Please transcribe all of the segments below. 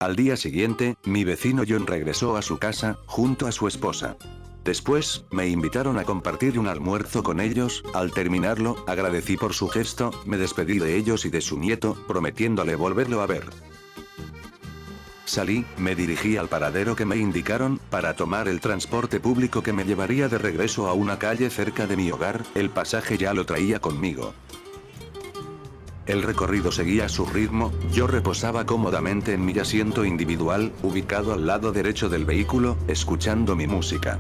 Al día siguiente, mi vecino John regresó a su casa, junto a su esposa. Después, me invitaron a compartir un almuerzo con ellos. Al terminarlo, agradecí por su gesto, me despedí de ellos y de su nieto, prometiéndole volverlo a ver. Salí, me dirigí al paradero que me indicaron, para tomar el transporte público que me llevaría de regreso a una calle cerca de mi hogar. El pasaje ya lo traía conmigo. El recorrido seguía su ritmo, yo reposaba cómodamente en mi asiento individual, ubicado al lado derecho del vehículo, escuchando mi música.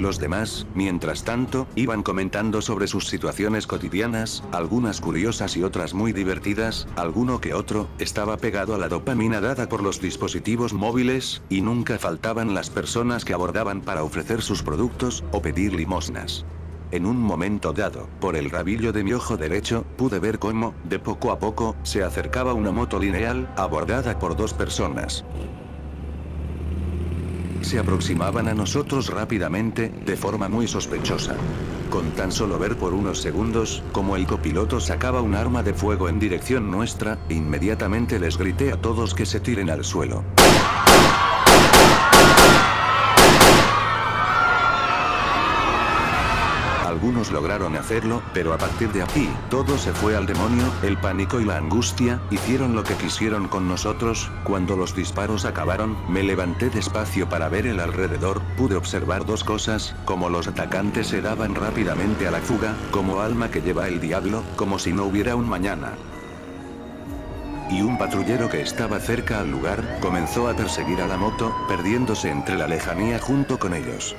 Los demás, mientras tanto, iban comentando sobre sus situaciones cotidianas, algunas curiosas y otras muy divertidas. Alguno que otro estaba pegado a la dopamina dada por los dispositivos móviles, y nunca faltaban las personas que abordaban para ofrecer sus productos, o pedir limosnas. En un momento dado, por el rabillo de mi ojo derecho, pude ver cómo, de poco a poco, se acercaba una moto lineal, abordada por dos personas. Se aproximaban a nosotros rápidamente, de forma muy sospechosa. Con tan solo ver por unos segundos, como el copiloto sacaba un arma de fuego en dirección nuestra, inmediatamente les grité a todos que se tiren al suelo. Algunos lograron hacerlo, pero a partir de aquí, todo se fue al demonio. El pánico y la angustia hicieron lo que quisieron con nosotros. Cuando los disparos acabaron, me levanté despacio para ver el alrededor. Pude observar dos cosas: como los atacantes se daban rápidamente a la fuga, como alma que lleva el diablo, como si no hubiera un mañana. Y un patrullero que estaba cerca al lugar, comenzó a perseguir a la moto, perdiéndose entre la lejanía junto con ellos.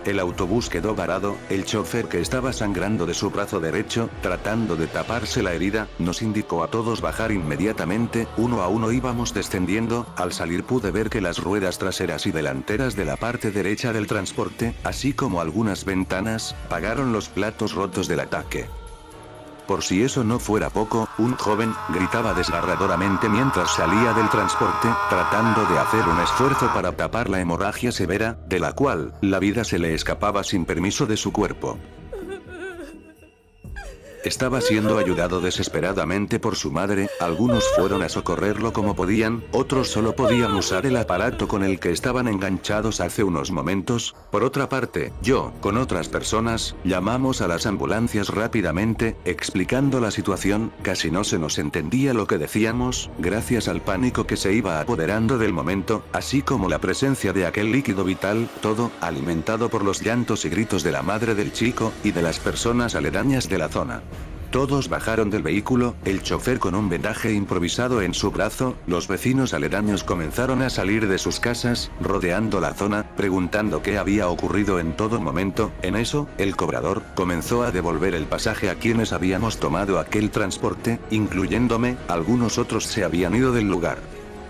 El autobús quedó varado. El chofer, que estaba sangrando de su brazo derecho, tratando de taparse la herida, nos indicó a todos bajar inmediatamente. Uno a uno íbamos descendiendo. Al salir pude ver que las ruedas traseras y delanteras de la parte derecha del transporte, así como algunas ventanas, pagaron los platos rotos del ataque. Por si eso no fuera poco, un joven gritaba desgarradoramente mientras salía del transporte, tratando de hacer un esfuerzo para tapar la hemorragia severa, de la cual la vida se le escapaba sin permiso de su cuerpo. Estaba siendo ayudado desesperadamente por su madre. Algunos fueron a socorrerlo como podían, otros solo podían usar el aparato con el que estaban enganchados hace unos momentos. Por otra parte, yo, con otras personas, llamamos a las ambulancias rápidamente, explicando la situación. Casi no se nos entendía lo que decíamos, gracias al pánico que se iba apoderando del momento, así como la presencia de aquel líquido vital, todo alimentado por los llantos y gritos de la madre del chico, y de las personas aledañas de la zona. Todos bajaron del vehículo, el chofer con un vendaje improvisado en su brazo. Los vecinos aledaños comenzaron a salir de sus casas, rodeando la zona, preguntando qué había ocurrido en todo momento. En eso, el cobrador comenzó a devolver el pasaje a quienes habíamos tomado aquel transporte, incluyéndome. Algunos otros se habían ido del lugar.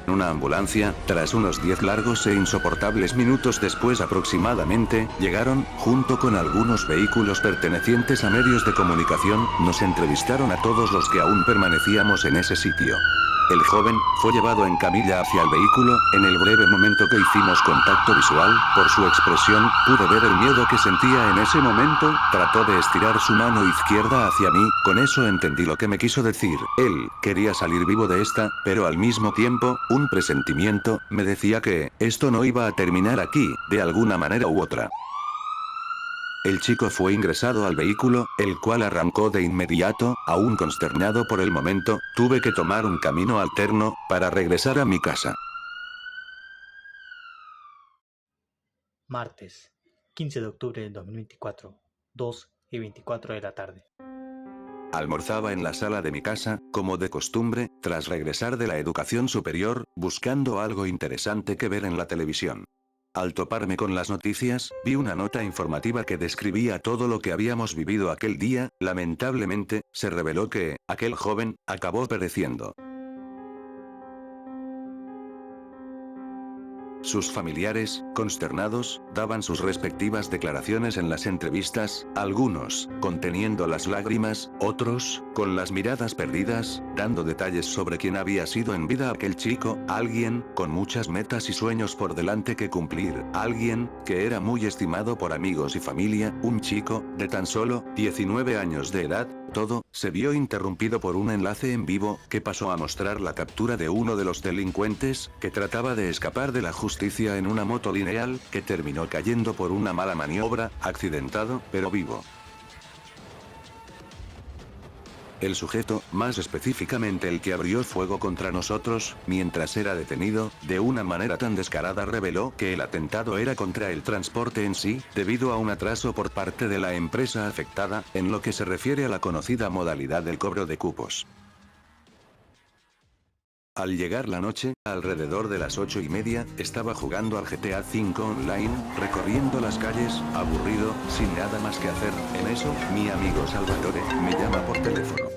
Una ambulancia, tras unos 10 largos e insoportables minutos después aproximadamente, llegaron, junto con algunos vehículos pertenecientes a medios de comunicación. Nos entrevistaron a todos los que aún permanecíamos en ese sitio. El joven fue llevado en camilla hacia el vehículo. En el breve momento que hicimos contacto visual, por su expresión, pude ver el miedo que sentía en ese momento. Trató de estirar su mano izquierda hacia mí. Con eso entendí lo que me quiso decir. Él quería salir vivo de esta, pero al mismo tiempo, un presentimiento me decía que esto no iba a terminar aquí, de alguna manera u otra. El chico fue ingresado al vehículo, el cual arrancó de inmediato. Aún consternado por el momento, tuve que tomar un camino alterno, para regresar a mi casa. Martes, 15 de octubre de 2024, 2:24 de la tarde. Almorzaba en la sala de mi casa, como de costumbre, tras regresar de la educación superior, buscando algo interesante que ver en la televisión. Al toparme con las noticias, vi una nota informativa que describía todo lo que habíamos vivido aquel día. Lamentablemente, se reveló que aquel joven acabó pereciendo. Sus familiares, consternados, daban sus respectivas declaraciones en las entrevistas, algunos, conteniendo las lágrimas, otros, con las miradas perdidas, dando detalles sobre quién había sido en vida aquel chico, alguien, con muchas metas y sueños por delante que cumplir, alguien, que era muy estimado por amigos y familia, un chico, de tan solo 19 años de edad, Todo se vio interrumpido por un enlace en vivo que pasó a mostrar la captura de uno de los delincuentes que trataba de escapar de la justicia en una moto lineal que terminó cayendo por una mala maniobra, accidentado pero vivo. El sujeto, más específicamente el que abrió fuego contra nosotros, mientras era detenido, de una manera tan descarada reveló que el atentado era contra el transporte en sí, debido a un atraso por parte de la empresa afectada, en lo que se refiere a la conocida modalidad del cobro de cupos. Al llegar la noche, alrededor de las 8:30, estaba jugando al GTA V Online, recorriendo las calles, aburrido, sin nada más que hacer. En eso, mi amigo Salvatore me llama por teléfono.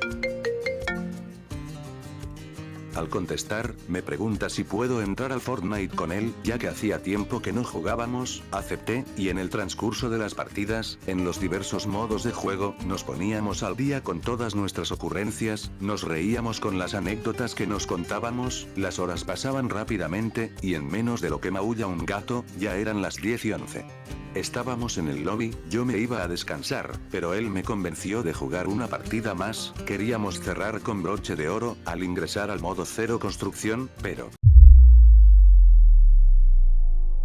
Al contestar, me pregunta si puedo entrar al Fortnite con él, ya que hacía tiempo que no jugábamos. Acepté, y en el transcurso de las partidas, en los diversos modos de juego, nos poníamos al día con todas nuestras ocurrencias, nos reíamos con las anécdotas que nos contábamos, las horas pasaban rápidamente, y en menos de lo que maulla un gato, ya eran las 10:11. Estábamos en el lobby, yo me iba a descansar, pero él me convenció de jugar una partida más. Queríamos cerrar con broche de oro al ingresar al modo cero construcción, pero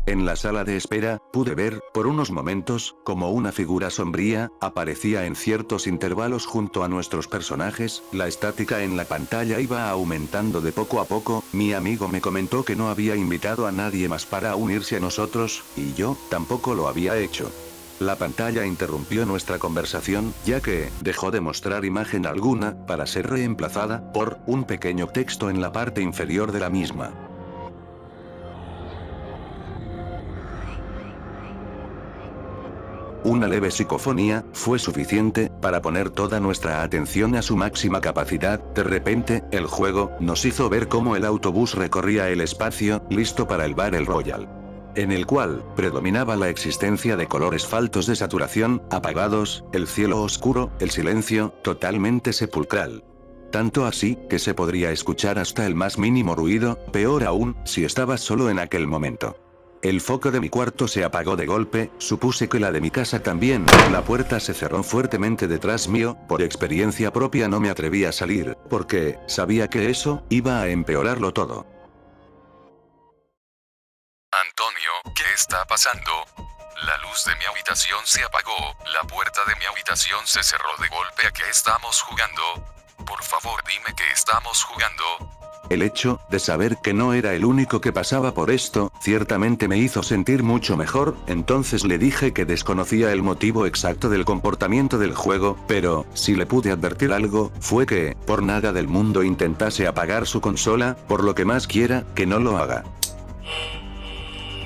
en la sala de espera, pude ver, por unos momentos, como una figura sombría, aparecía en ciertos intervalos junto a nuestros personajes, la estática en la pantalla iba aumentando de poco a poco. Mi amigo me comentó que no había invitado a nadie más para unirse a nosotros, y yo, tampoco lo había hecho. La pantalla interrumpió nuestra conversación, ya que dejó de mostrar imagen alguna, para ser reemplazada por un pequeño texto en la parte inferior de la misma. Una leve psicofonía fue suficiente para poner toda nuestra atención a su máxima capacidad. De repente, el juego nos hizo ver cómo el autobús recorría el espacio, listo para el Battle Royale, en el cual predominaba la existencia de colores faltos de saturación, apagados, el cielo oscuro, el silencio, totalmente sepulcral. Tanto así, que se podría escuchar hasta el más mínimo ruido, peor aún, si estabas solo en aquel momento. El foco de mi cuarto se apagó de golpe, supuse que la de mi casa también. La puerta se cerró fuertemente detrás mío. Por experiencia propia no me atreví a salir, porque sabía que eso iba a empeorarlo todo. Antonio, ¿qué está pasando? La luz de mi habitación se apagó, la puerta de mi habitación se cerró de golpe. ¿A qué estamos jugando? Por favor, dime que estamos jugando. El hecho de saber que no era el único que pasaba por esto, ciertamente me hizo sentir mucho mejor. Entonces le dije que desconocía el motivo exacto del comportamiento del juego, pero, si le pude advertir algo, fue que, por nada del mundo intentase apagar su consola, por lo que más quiera, que no lo haga.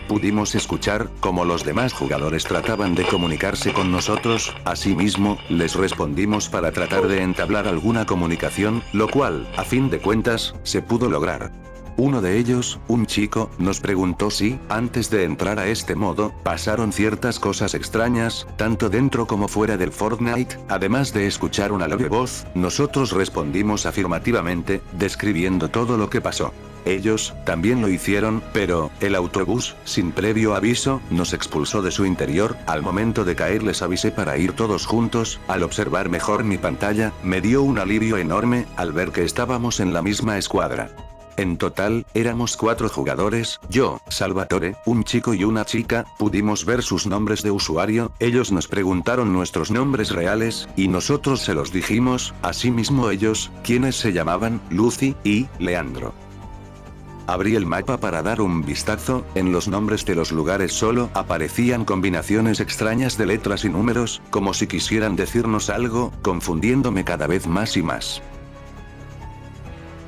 Pudimos escuchar cómo los demás jugadores trataban de comunicarse con nosotros. Asimismo, les respondimos para tratar de entablar alguna comunicación, lo cual, a fin de cuentas, se pudo lograr. Uno de ellos, un chico, nos preguntó si, antes de entrar a este modo, pasaron ciertas cosas extrañas, tanto dentro como fuera del Fortnite. Además de escuchar una leve voz, nosotros respondimos afirmativamente, describiendo todo lo que pasó. Ellos también lo hicieron, pero el autobús, sin previo aviso, nos expulsó de su interior. Al momento de caer les avisé para ir todos juntos. Al observar mejor mi pantalla, me dio un alivio enorme al ver que estábamos en la misma escuadra. En total, éramos 4 jugadores, yo, Salvatore, un chico y una chica. Pudimos ver sus nombres de usuario, ellos nos preguntaron nuestros nombres reales, y nosotros se los dijimos. Asimismo ellos, quienes se llamaban Lucy y Leandro. Abrí el mapa para dar un vistazo. En los nombres de los lugares solo aparecían combinaciones extrañas de letras y números, como si quisieran decirnos algo, confundiéndome cada vez más y más.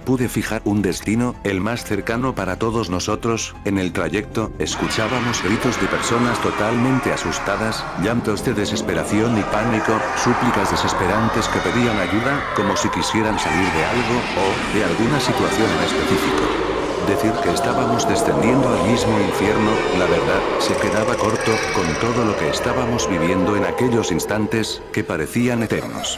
Pude fijar un destino, el más cercano para todos nosotros. En el trayecto, escuchábamos gritos de personas totalmente asustadas, llantos de desesperación y pánico, súplicas desesperantes que pedían ayuda, como si quisieran salir de algo, o de alguna situación en específico. Decir que estábamos descendiendo al mismo infierno, la verdad, se quedaba corto, con todo lo que estábamos viviendo en aquellos instantes, que parecían eternos.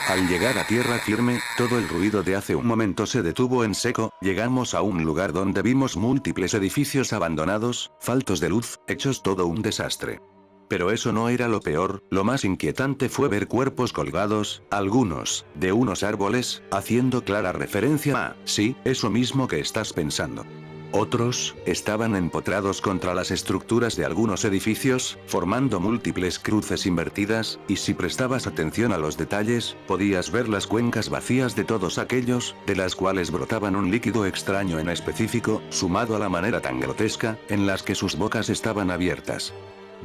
Al llegar a tierra firme, todo el ruido de hace un momento se detuvo en seco. Llegamos a un lugar donde vimos múltiples edificios abandonados, faltos de luz, hechos todo un desastre. Pero eso no era lo peor, lo más inquietante fue ver cuerpos colgados, algunos, de unos árboles, haciendo clara referencia a, sí, eso mismo que estás pensando. Otros, estaban empotrados contra las estructuras de algunos edificios, formando múltiples cruces invertidas, y si prestabas atención a los detalles, podías ver las cuencas vacías de todos aquellos, de las cuales brotaban un líquido extraño en específico, sumado a la manera tan grotesca, en las que sus bocas estaban abiertas.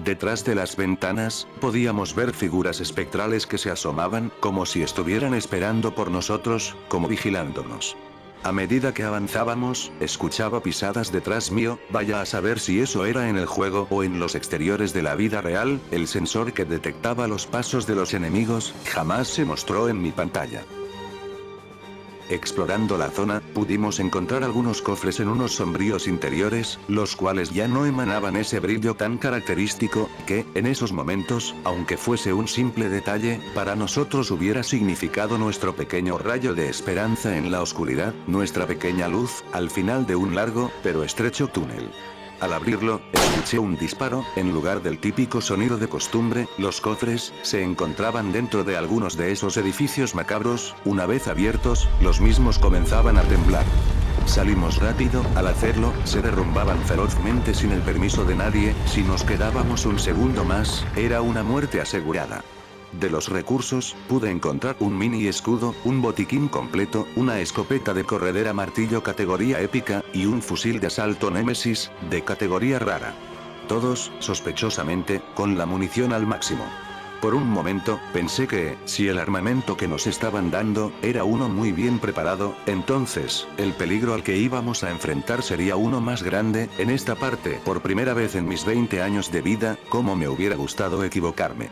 Detrás de las ventanas, podíamos ver figuras espectrales que se asomaban, como si estuvieran esperando por nosotros, como vigilándonos. A medida que avanzábamos, escuchaba pisadas detrás mío, vaya a saber si eso era en el juego o en los exteriores de la vida real, el sensor que detectaba los pasos de los enemigos, jamás se mostró en mi pantalla. Explorando la zona, pudimos encontrar algunos cofres en unos sombríos interiores, los cuales ya no emanaban ese brillo tan característico, que, en esos momentos, aunque fuese un simple detalle, para nosotros hubiera significado nuestro pequeño rayo de esperanza en la oscuridad, nuestra pequeña luz, al final de un largo, pero estrecho túnel. Al abrirlo, escuché un disparo, en lugar del típico sonido de costumbre, los cofres, se encontraban dentro de algunos de esos edificios macabros, una vez abiertos, los mismos comenzaban a temblar. Salimos rápido, al hacerlo, se derrumbaban ferozmente sin el permiso de nadie, si nos quedábamos un segundo más, era una muerte asegurada. De los recursos, pude encontrar un mini escudo, un botiquín completo, una escopeta de corredera martillo categoría épica, y un fusil de asalto Némesis, de categoría rara. Todos, sospechosamente, con la munición al máximo. Por un momento, pensé que, si el armamento que nos estaban dando, era uno muy bien preparado, entonces, el peligro al que íbamos a enfrentar sería uno más grande, en esta parte, por primera vez en mis 20 años de vida, como me hubiera gustado equivocarme.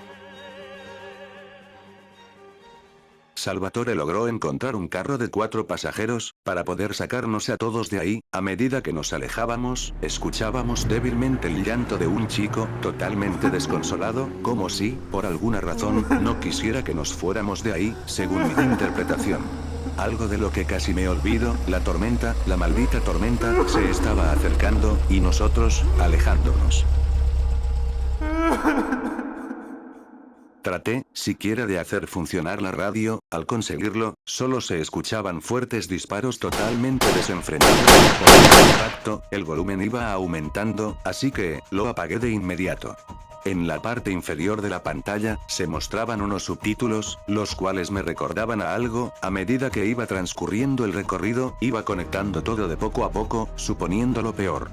Salvatore logró encontrar un carro de 4 pasajeros, para poder sacarnos a todos de ahí. A medida que nos alejábamos, escuchábamos débilmente el llanto de un chico, totalmente desconsolado, como si, por alguna razón, no quisiera que nos fuéramos de ahí, según mi interpretación. Algo de lo que casi me olvido, la tormenta, la maldita tormenta, se estaba acercando, y nosotros, alejándonos. Traté, siquiera de hacer funcionar la radio, al conseguirlo, solo se escuchaban fuertes disparos totalmente desenfrenados. Por el impacto, el volumen iba aumentando, así que, lo apagué de inmediato. En la parte inferior de la pantalla, se mostraban unos subtítulos, los cuales me recordaban a algo, a medida que iba transcurriendo el recorrido, iba conectando todo de poco a poco, suponiendo lo peor.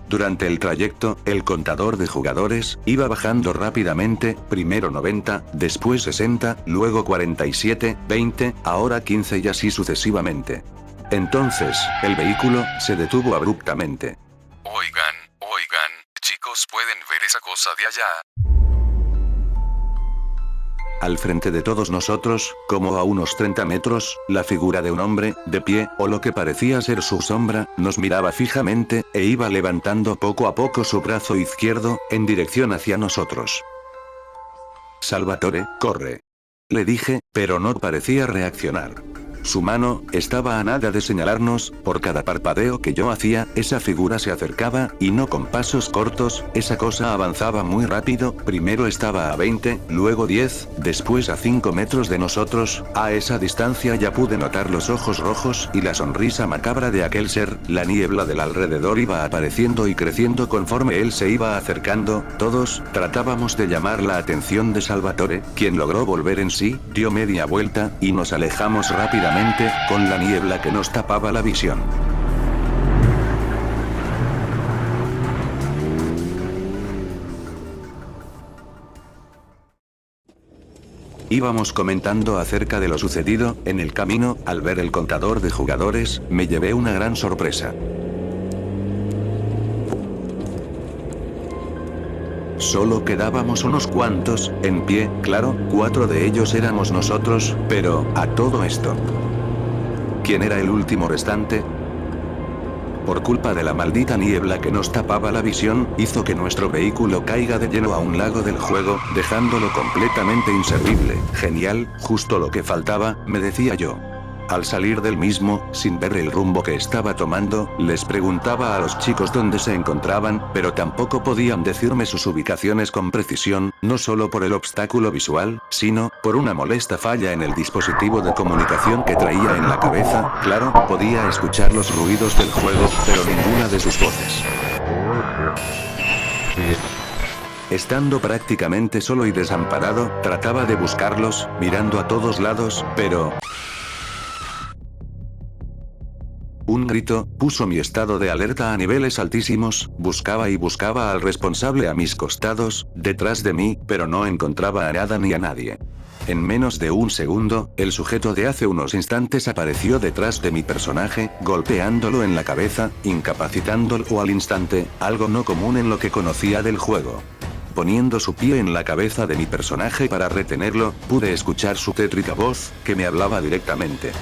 Durante el trayecto, el contador de jugadores, iba bajando rápidamente, primero 90, después 60, luego 47, 20, ahora 15 y así sucesivamente. Entonces, el vehículo, se detuvo abruptamente. Oigan, chicos, ¿pueden ver esa cosa de allá? Al frente de todos nosotros, como a unos 30 metros, la figura de un hombre, de pie, o lo que parecía ser su sombra, nos miraba fijamente, e iba levantando poco a poco su brazo izquierdo, en dirección hacia nosotros. Salvatore, corre. Le dije, pero no parecía reaccionar. Su mano, estaba a nada de señalarnos, por cada parpadeo que yo hacía, esa figura se acercaba, y no con pasos cortos, esa cosa avanzaba muy rápido, primero estaba a 20, luego 10, después a 5 metros de nosotros, a esa distancia ya pude notar los ojos rojos y la sonrisa macabra de aquel ser, la niebla del alrededor iba apareciendo y creciendo conforme él se iba acercando, todos, tratábamos de llamar la atención de Salvatore, quien logró volver en sí, dio media vuelta, y nos alejamos rápidamente, con la niebla que nos tapaba la visión. Íbamos comentando acerca de lo sucedido, en el camino, al ver el contador de jugadores, me llevé una gran sorpresa. Solo quedábamos unos cuantos, en pie, claro, 4 de ellos éramos nosotros, pero, a todo esto, ¿quién era el último restante? Por culpa de la maldita niebla que nos tapaba la visión, hizo que nuestro vehículo caiga de lleno a un lago del juego, dejándolo completamente inservible. Genial, justo lo que faltaba, me decía yo. Al salir del mismo, sin ver el rumbo que estaba tomando, les preguntaba a los chicos dónde se encontraban, pero tampoco podían decirme sus ubicaciones con precisión, no solo por el obstáculo visual, sino por una molesta falla en el dispositivo de comunicación que traía en la cabeza. Claro, podía escuchar los ruidos del juego, pero ninguna de sus voces. Estando prácticamente solo y desamparado, trataba de buscarlos, mirando a todos lados, pero... un grito puso mi estado de alerta a niveles altísimos, buscaba y buscaba al responsable a mis costados, detrás de mí, pero no encontraba a nada ni a nadie. En menos de un segundo, el sujeto de hace unos instantes apareció detrás de mi personaje, golpeándolo en la cabeza, incapacitándolo al instante, algo no común en lo que conocía del juego. Poniendo su pie en la cabeza de mi personaje para retenerlo, pude escuchar su tétrica voz, que me hablaba directamente.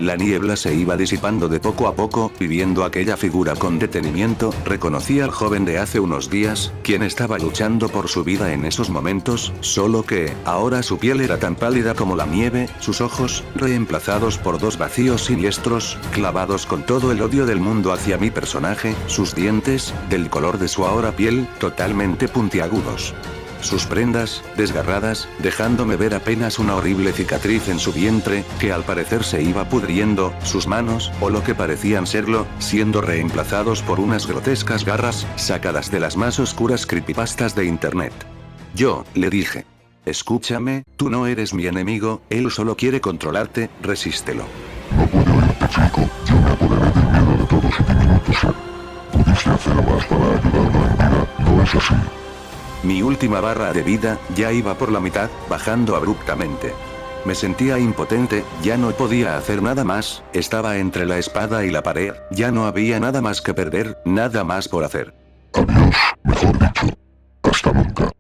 La niebla se iba disipando de poco a poco, y viendo aquella figura con detenimiento, reconocí al joven de hace unos días, quien estaba luchando por su vida en esos momentos, solo que, ahora su piel era tan pálida como la nieve, sus ojos, reemplazados por dos vacíos siniestros, clavados con todo el odio del mundo hacia mi personaje, sus dientes, del color de su ahora piel, totalmente puntiagudos. Sus prendas, desgarradas, dejándome ver apenas una horrible cicatriz en su vientre, que al parecer se iba pudriendo, sus manos, o lo que parecían serlo, siendo reemplazados por unas grotescas garras, sacadas de las más oscuras creepypastas de internet. Yo, le dije. Escúchame, tú no eres mi enemigo, él solo quiere controlarte, resístelo. No puedo irte, chico, yo me apoderé del miedo de todos y te quiero ser. Pudiste hacer más para ayudarme, mira, no es así. Mi última barra de vida, ya iba por la mitad, bajando abruptamente. Me sentía impotente, ya no podía hacer nada más, estaba entre la espada y la pared, ya no había nada más que perder, nada más por hacer. Adiós, mejor dicho. Hasta nunca.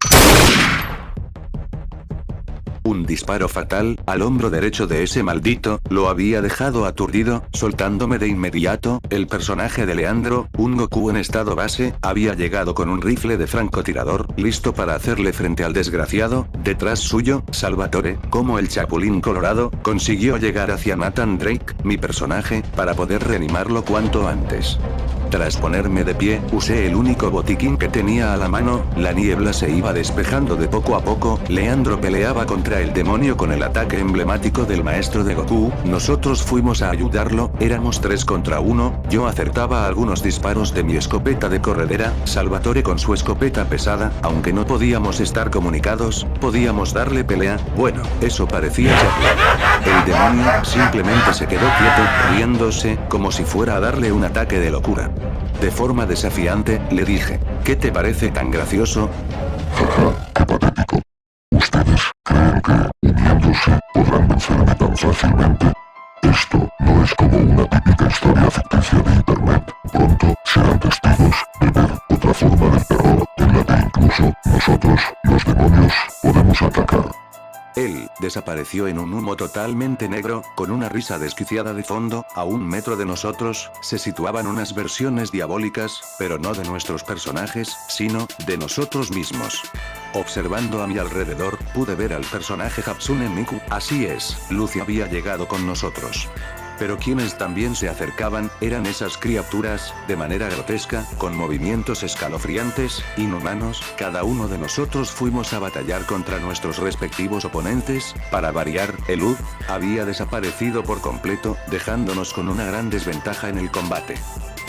Un disparo fatal, al hombro derecho de ese maldito, lo había dejado aturdido, soltándome de inmediato. El personaje de Leandro, un Goku en estado base, había llegado con un rifle de francotirador, listo para hacerle frente al desgraciado. Detrás suyo, Salvatore, como el Chapulín Colorado, consiguió llegar hacia Nathan Drake, mi personaje, para poder reanimarlo cuanto antes. Tras ponerme de pie, usé el único botiquín que tenía a la mano, la niebla se iba despejando de poco a poco, Leandro peleaba contra el demonio con el ataque emblemático del maestro de Goku, nosotros fuimos a ayudarlo, éramos 3 contra 1, yo acertaba algunos disparos de mi escopeta de corredera, Salvatore con su escopeta pesada, aunque no podíamos estar comunicados, podíamos darle pelea, bueno, eso parecía ya. El demonio simplemente se quedó quieto, riéndose, como si fuera a darle un ataque de locura. De forma desafiante, le dije, ¿qué te parece tan gracioso? Jaja, qué patético. Ustedes creen que, uniéndose, podrán vencerme tan fácilmente. Esto no es como una típica historia ficticia de internet. Pronto serán testigos de ver otra forma del terror en la que incluso nosotros, los demonios, podemos atacar. Él desapareció en un humo totalmente negro, con una risa desquiciada de fondo. A 1 metro de nosotros, se situaban unas versiones diabólicas, pero no de nuestros personajes, sino de nosotros mismos. Observando a mi alrededor, pude ver al personaje Hatsune Miku. Así es, Lucy había llegado con nosotros. Pero quienes también se acercaban, eran esas criaturas, de manera grotesca, con movimientos escalofriantes, inhumanos. Cada uno de nosotros fuimos a batallar contra nuestros respectivos oponentes. Para variar, el UD había desaparecido por completo, dejándonos con una gran desventaja en el combate.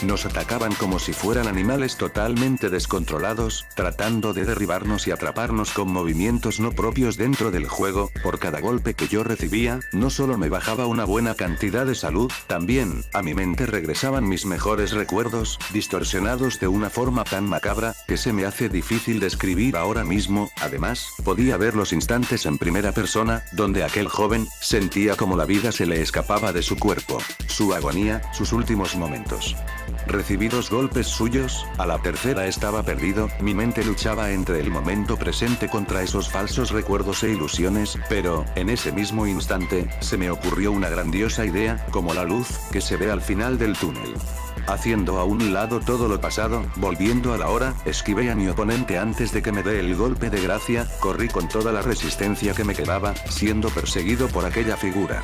Nos atacaban como si fueran animales totalmente descontrolados, tratando de derribarnos y atraparnos con movimientos no propios dentro del juego. Por cada golpe que yo recibía, no solo me bajaba una buena cantidad de salud, también, a mi mente regresaban mis mejores recuerdos, distorsionados de una forma tan macabra, que se me hace difícil describir ahora mismo. Además, podía ver los instantes en primera persona, donde aquel joven, sentía como la vida se le escapaba de su cuerpo, su agonía, sus últimos momentos. Recibí 2 golpes suyos, a la tercera estaba perdido, mi mente luchaba entre el momento presente contra esos falsos recuerdos e ilusiones, pero, en ese mismo instante, se me ocurrió una grandiosa idea, como la luz, que se ve al final del túnel. haciendo a un lado todo lo pasado, volviendo a la hora, esquivé a mi oponente antes de que me dé el golpe de gracia, corrí con toda la resistencia que me quedaba, siendo perseguido por aquella figura.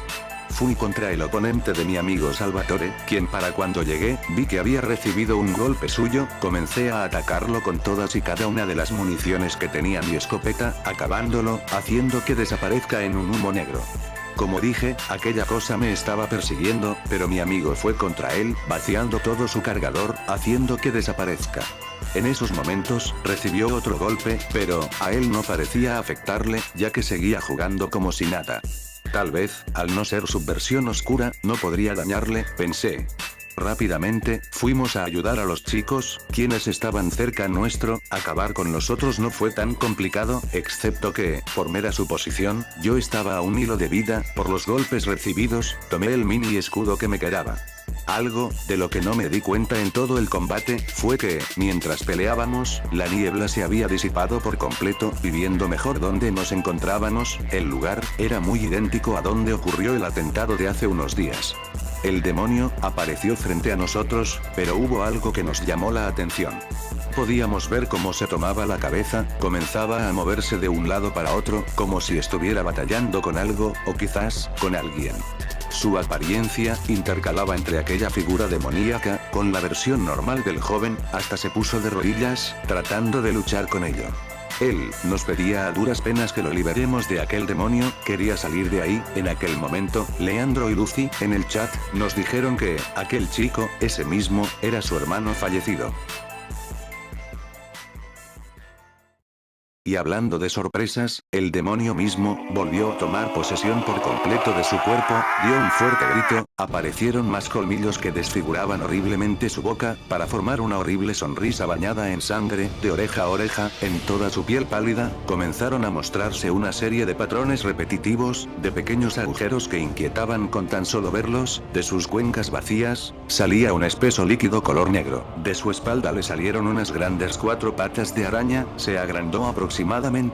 Fui contra el oponente de mi amigo Salvatore, quien para cuando llegué, vi que había recibido un golpe suyo, comencé a atacarlo con todas y cada una de las municiones que tenía mi escopeta, acabándolo, haciendo que desaparezca en un humo negro. Como dije, aquella cosa me estaba persiguiendo, pero mi amigo fue contra él, vaciando todo su cargador, haciendo que desaparezca. En esos momentos, recibió otro golpe, pero, a él no parecía afectarle, ya que seguía jugando como si nada. Tal vez, al no ser su versión oscura, no podría dañarle, pensé. Rápidamente, fuimos a ayudar a los chicos, quienes estaban cerca nuestro, acabar con los otros no fue tan complicado, excepto que, por mera suposición, yo estaba a un hilo de vida, por los golpes recibidos, tomé el mini escudo que me quedaba. Algo, de lo que no me di cuenta en todo el combate, fue que, mientras peleábamos, la niebla se había disipado por completo, viviendo mejor donde nos encontrábamos, el lugar, era muy idéntico a donde ocurrió el atentado de hace unos días. El demonio, apareció frente a nosotros, pero hubo algo que nos llamó la atención. Podíamos ver cómo se tomaba la cabeza, comenzaba a moverse de un lado para otro, como si estuviera batallando con algo, o quizás, con alguien. Su apariencia, intercalaba entre aquella figura demoníaca, con la versión normal del joven, hasta se puso de rodillas, tratando de luchar con ello. Él, nos pedía a duras penas que lo liberemos de aquel demonio, quería salir de ahí, en aquel momento, Leandro y Lucy, en el chat, nos dijeron que, aquel chico, ese mismo, era su hermano fallecido. Y hablando de sorpresas, el demonio mismo, volvió a tomar posesión por completo de su cuerpo, dio un fuerte grito, aparecieron más colmillos que desfiguraban horriblemente su boca, para formar una horrible sonrisa bañada en sangre, de oreja a oreja, en toda su piel pálida, comenzaron a mostrarse una serie de patrones repetitivos, de pequeños agujeros que inquietaban con tan solo verlos, de sus cuencas vacías, salía un espeso líquido color negro, de su espalda le salieron unas grandes 4 patas de araña, se agrandó aproximadamente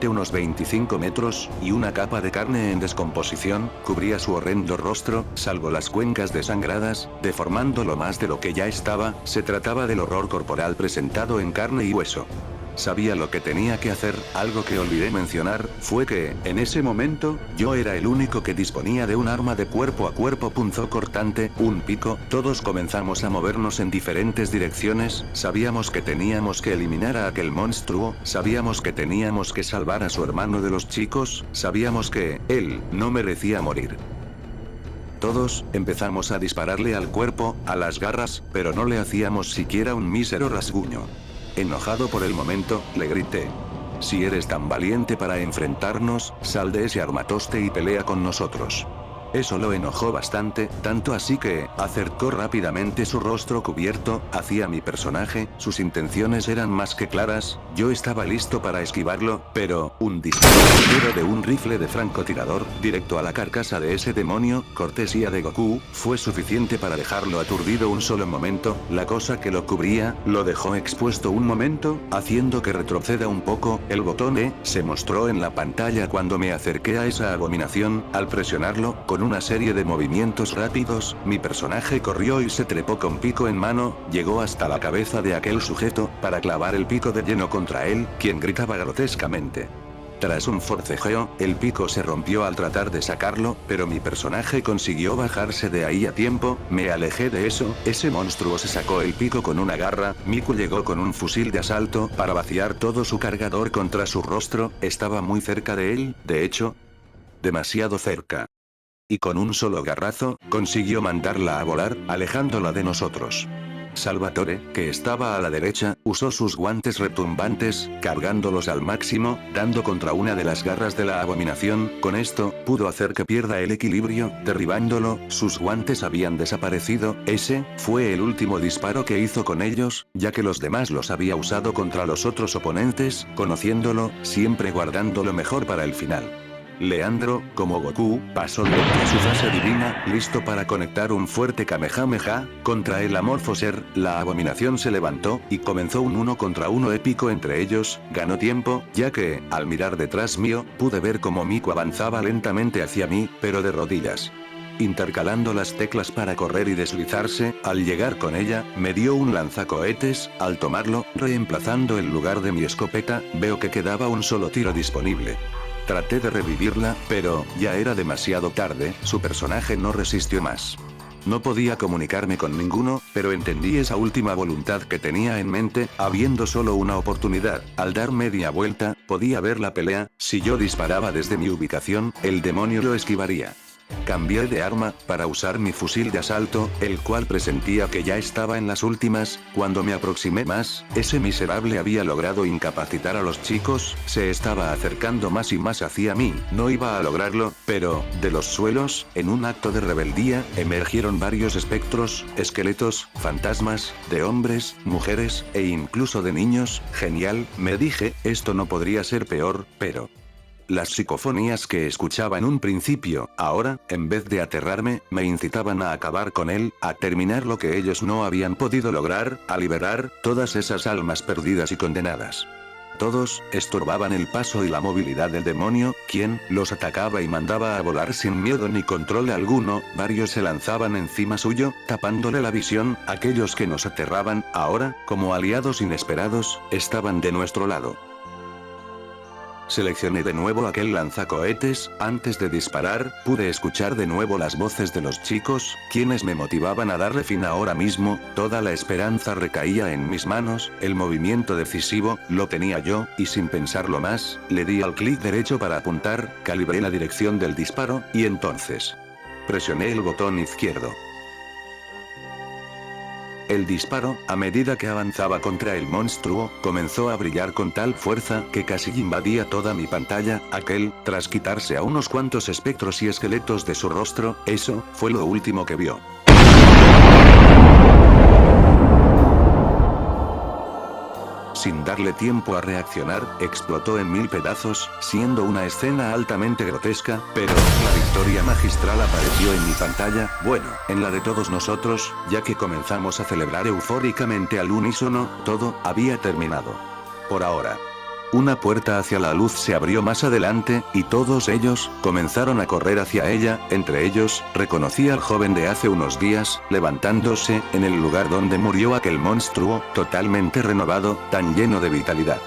unos 25 metros, y una capa de carne en descomposición, cubría su horrendo rostro, salvo las cuencas desangradas, deformándolo más de lo que ya estaba, se trataba del horror corporal presentado en carne y hueso. Sabía lo que tenía que hacer, algo que olvidé mencionar, fue que, en ese momento, yo era el único que disponía de un arma de cuerpo a cuerpo punzocortante, un pico, todos comenzamos a movernos en diferentes direcciones, sabíamos que teníamos que eliminar a aquel monstruo, sabíamos que teníamos que salvar a su hermano de los chicos, sabíamos que, él, no merecía morir. Todos, empezamos a dispararle al cuerpo, a las garras, pero no le hacíamos siquiera un mísero rasguño. Enojado por el momento, le grité. Si eres tan valiente para enfrentarnos, sal de ese armatoste y pelea con nosotros. Eso lo enojó bastante, tanto así que, acercó rápidamente su rostro cubierto, hacia mi personaje, sus intenciones eran más que claras, yo estaba listo para esquivarlo, pero, un disparo ligero de un rifle de francotirador, directo a la carcasa de ese demonio, cortesía de Goku, fue suficiente para dejarlo aturdido un solo momento, la cosa que lo cubría, lo dejó expuesto un momento, haciendo que retroceda un poco, el botón E, se mostró en la pantalla cuando me acerqué a esa abominación, al presionarlo, con una serie de movimientos rápidos, mi personaje corrió y se trepó con pico en mano, llegó hasta la cabeza de aquel sujeto, para clavar el pico de lleno contra él, quien gritaba grotescamente. Tras un forcejeo, el pico se rompió al tratar de sacarlo, pero mi personaje consiguió bajarse de ahí a tiempo, me alejé de eso, ese monstruo se sacó el pico con una garra, Miku llegó con un fusil de asalto, para vaciar todo su cargador contra su rostro, estaba muy cerca de él, de hecho, demasiado cerca. Y con un solo garrazo, consiguió mandarla a volar, alejándola de nosotros. Salvatore, que estaba a la derecha, usó sus guantes retumbantes, cargándolos al máximo, dando contra una de las garras de la abominación, con esto, pudo hacer que pierda el equilibrio, derribándolo, sus guantes habían desaparecido, ese, fue el último disparo que hizo con ellos, ya que los demás los había usado contra los otros oponentes, conociéndolo, siempre guardando lo mejor para el final. Leandro, como Goku, pasó directo a su fase divina, listo para conectar un fuerte Kamehameha, contra el Amorphoser, la abominación se levantó, y comenzó un 1 contra 1 épico entre ellos, ganó tiempo, ya que, al mirar detrás mío, pude ver cómo Miku avanzaba lentamente hacia mí, pero de rodillas. intercalando las teclas para correr y deslizarse. Al llegar con ella, me dio un lanzacohetes. Al tomarlo, reemplazando el lugar de mi escopeta, veo que quedaba un solo tiro disponible. Traté de revivirla, pero ya era demasiado tarde. Su personaje no resistió más. No podía comunicarme con ninguno, pero entendí esa última voluntad que tenía en mente, habiendo solo una oportunidad. Al dar media vuelta, podía ver la pelea. Si yo disparaba desde mi ubicación, el demonio lo esquivaría. Cambié de arma, para usar mi fusil de asalto, el cual presentía que ya estaba en las últimas. Cuando me aproximé más, ese miserable había logrado incapacitar a los chicos, se estaba acercando más y más hacia mí. No iba a lograrlo, pero, de los suelos, en un acto de rebeldía, emergieron varios espectros, esqueletos, fantasmas, de hombres, mujeres, e incluso de niños. Genial, me dije, esto no podría ser peor, pero... las psicofonías que escuchaba en un principio, ahora, en vez de aterrarme, me incitaban a acabar con él, a terminar lo que ellos no habían podido lograr, a liberar todas esas almas perdidas y condenadas. Todos estorbaban el paso y la movilidad del demonio, quien los atacaba y mandaba a volar sin miedo ni control alguno. Varios se lanzaban encima suyo, tapándole la visión. Aquellos que nos aterraban, ahora, como aliados inesperados, estaban de nuestro lado. Seleccioné de nuevo aquel lanzacohetes. Antes de disparar, pude escuchar de nuevo las voces de los chicos, quienes me motivaban a darle fin ahora mismo. Toda la esperanza recaía en mis manos, el movimiento decisivo lo tenía yo, y sin pensarlo más, le di al clic derecho para apuntar, calibré la dirección del disparo, y entonces presioné el botón izquierdo. El disparo, a medida que avanzaba contra el monstruo, comenzó a brillar con tal fuerza que casi invadía toda mi pantalla. Aquel, tras quitarse a unos cuantos espectros y esqueletos de su rostro, eso fue lo último que vio. Sin darle tiempo a reaccionar, explotó en mil pedazos, siendo una escena altamente grotesca, pero la victoria magistral apareció en mi pantalla, bueno, en la de todos nosotros, ya que comenzamos a celebrar eufóricamente al unísono. Todo había terminado. Por ahora. Una puerta hacia la luz se abrió más adelante, y todos ellos comenzaron a correr hacia ella. Entre ellos, reconocí al joven de hace unos días, levantándose, en el lugar donde murió aquel monstruo, totalmente renovado, tan lleno de vitalidad.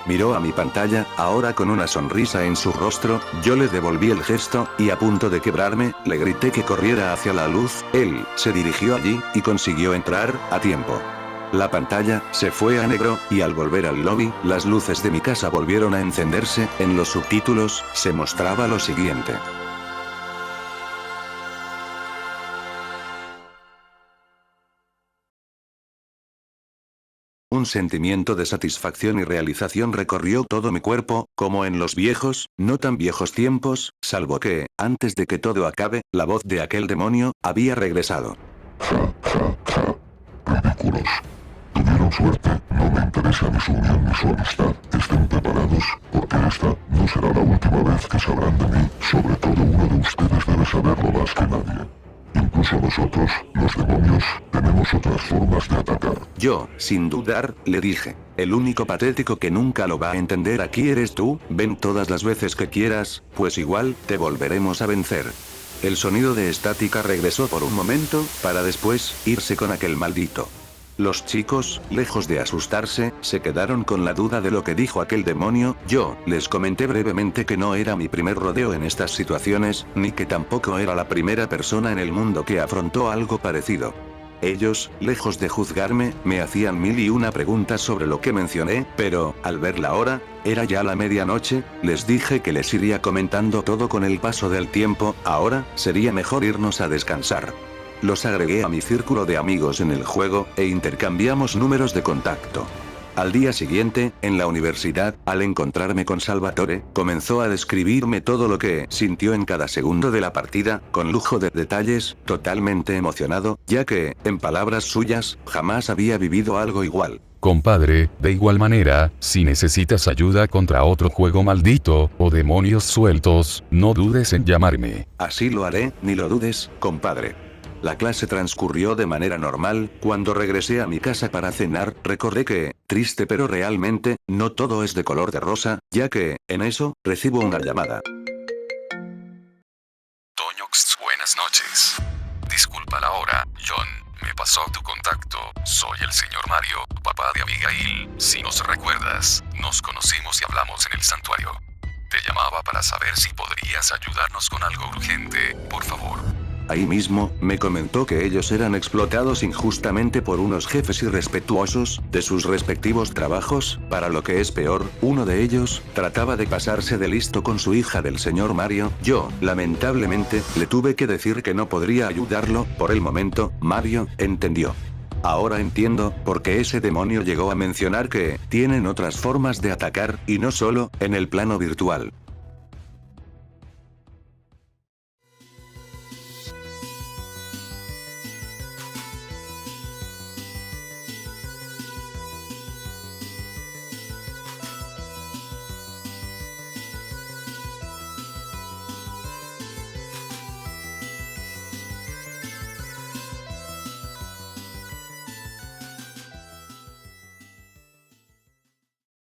Miró a mi pantalla, ahora con una sonrisa en su rostro. Yo le devolví el gesto, y a punto de quebrarme, le grité que corriera hacia la luz. Él se dirigió allí, y consiguió entrar, a tiempo. La pantalla se fue a negro, y al volver al lobby, las luces de mi casa volvieron a encenderse. En los subtítulos, se mostraba lo siguiente. Un sentimiento de satisfacción y realización recorrió todo mi cuerpo, como en los viejos, no tan viejos tiempos, salvo que, antes de que todo acabe, la voz de aquel demonio había regresado. Ridículos. Tuvieron suerte, no me interesa ni su unión ni su amistad. Estén preparados, porque esta no será la última vez que sabrán de mí. Sobre todo uno de ustedes debe saberlo más que nadie. Incluso nosotros, los demonios, tenemos otras formas de atacar. Yo, sin dudar, le dije. El único patético que nunca lo va a entender aquí eres tú. Ven todas las veces que quieras, pues igual, te volveremos a vencer. El sonido de estática regresó por un momento, para después, irse con aquel maldito. Los chicos, lejos de asustarse, se quedaron con la duda de lo que dijo aquel demonio. Yo les comenté brevemente que no era mi primer rodeo en estas situaciones, ni que tampoco era la primera persona en el mundo que afrontó algo parecido. Ellos, lejos de juzgarme, me hacían mil y una preguntas sobre lo que mencioné, pero, al ver la hora, era ya la medianoche. Les dije que les iría comentando todo con el paso del tiempo. Ahora, sería mejor irnos a descansar. Los agregué a mi círculo de amigos en el juego, e intercambiamos números de contacto. Al día siguiente, en la universidad, al encontrarme con Salvatore, comenzó a describirme todo lo que sintió en cada segundo de la partida, con lujo de detalles, totalmente emocionado, ya que, en palabras suyas, jamás había vivido algo igual. Compadre, de igual manera, si necesitas ayuda contra otro juego maldito, o demonios sueltos, no dudes en llamarme. Así lo haré, ni lo dudes, compadre. La clase transcurrió de manera normal. Cuando regresé a mi casa para cenar, recordé que, triste pero realmente, no todo es de color de rosa, ya que, en eso, recibo una llamada. Toñox Buenas noches. Disculpa la hora, John. Me pasó tu contacto. Soy el señor Mario, papá de Abigail. Si nos recuerdas, nos conocimos y hablamos en el santuario. Te llamaba para saber si podrías ayudarnos con algo urgente, por favor. Ahí mismo, me comentó que ellos eran explotados injustamente por unos jefes irrespetuosos de sus respectivos trabajos. Para lo que es peor, uno de ellos trataba de pasarse de listo con su hija del señor Mario. Yo, lamentablemente, le tuve que decir que no podría ayudarlo. Por el momento, Mario entendió. Ahora entiendo por qué ese demonio llegó a mencionar que tienen otras formas de atacar, y no solo en el plano virtual.